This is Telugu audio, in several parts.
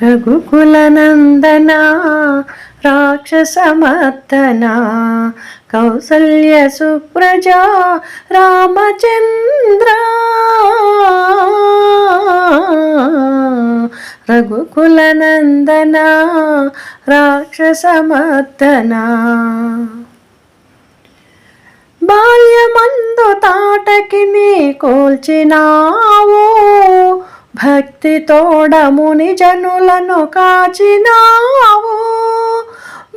రఘుకులనందనా రాక్షసమర్దనా కౌసల్య సుప్రజా రామచంద్ర రఘుకులనందనా రాక్షసమర్దనా బాల్యమందు తాటకిని కోల్చినావో భక్తి తోడముని జనులను కాచినావు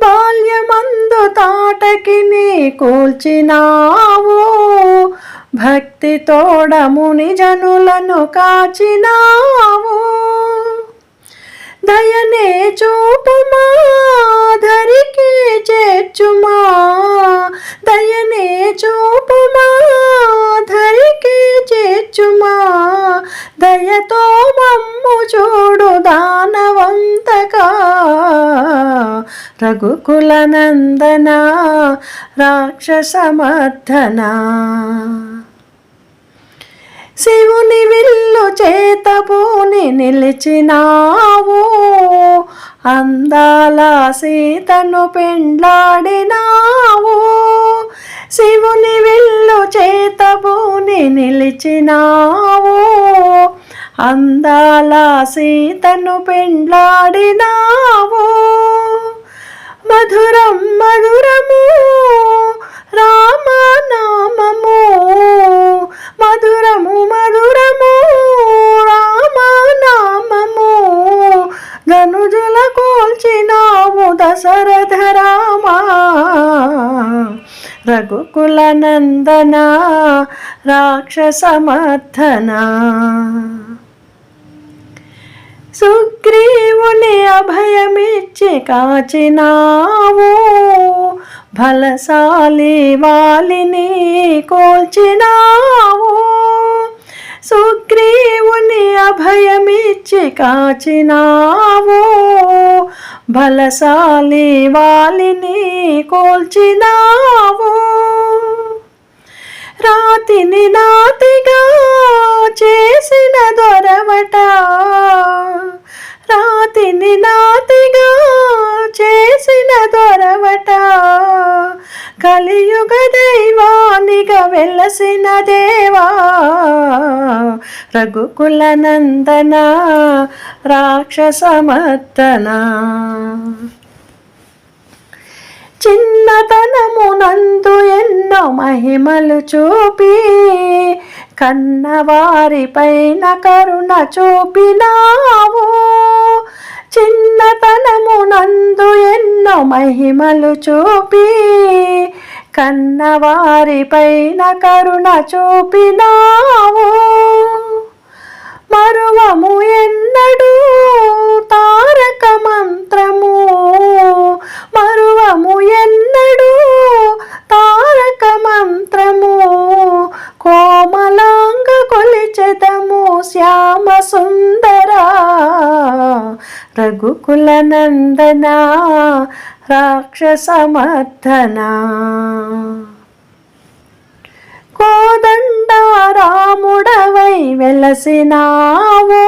బాల్యమందు తాటకిని కోల్చినావు భక్తి తోడముని జనులను కాచినావు దయనే చూపుమా ధరికి చేర్చుమా దయనే చూపుమా ధరికి చేర్చుమా దయతో మమ్ము చూడు దానవంతకా రఘుకులనందనా రాక్షసమర్దనా శివుని విల్లు చేతబూని నిలిచినావు అందాల సీతను పెండ్లాడినావు శివుని విల్లు చేతబూని నిలిచినావు అందాల సీతను పెండ్లాడినావు మధురం మధురము రామనామము మధురము మధురము రామనామము ధనుజుల కోల్చినావు దశరథ రామా రఘుకులనందనా రాక్షసమర్దనా సుగ్రీవుని అభయమిచ్చి కాచినావు బలశాలి వాలిని కోల్చినావు సుగ్రీవుని అభయమిచ్చి కాచినావు బలశాలి వాలిని కోల్చినావు రాతిని నాతిగా చేసిన దొరవట రాతిని నాతిగా చేసిన దొరవట కలియుగ దైవానిగా వెలసిన దేవా రఘుకులనందనా రాక్షసమర్దనా చిన్నతనమునందు ఎన్నో మహిమలు చూపి కన్నవారిపైన కరుణ చూపినావు చిన్నతనమునందు ఎన్నో మహిమలు చూపి కన్నవారిపైన కరుణ చూపినావు మరువము ఎన్నడూ తారక మంత్రము మరువము ఎన్నడూ తారక మంత్రము కోమలాంగ కొలిచెదము శ్యామ సుందరా రఘుకులనందనా రాక్షసమర్దనా కోదండ రాముడవై వెలసినావు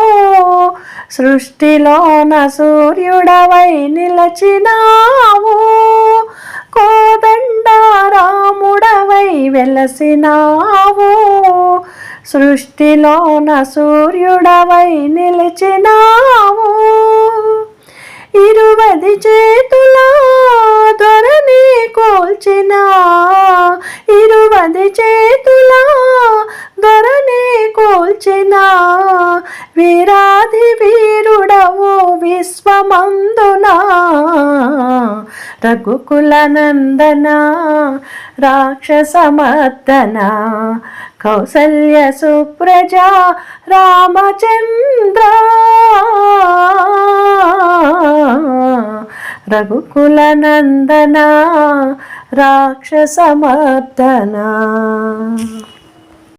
సృష్టిలోన సూర్యుడవై నిలచినావు కోదండ రాముడవై వెలసినావు సృష్టిలోన సూర్యుడవై నిలిచినావు ఇరువది చేతులా ధరణి కోల్చిన ఇరువది చేతులా ధరణి కోల్చిన వీరాధి వీరుడవు విశ్వమందునా రఘుకులనందనా రాక్షసమర్దనా కౌసల్య సుప్రజా రామచంద్ర రఘుకులనందనా రాక్షసమర్దనా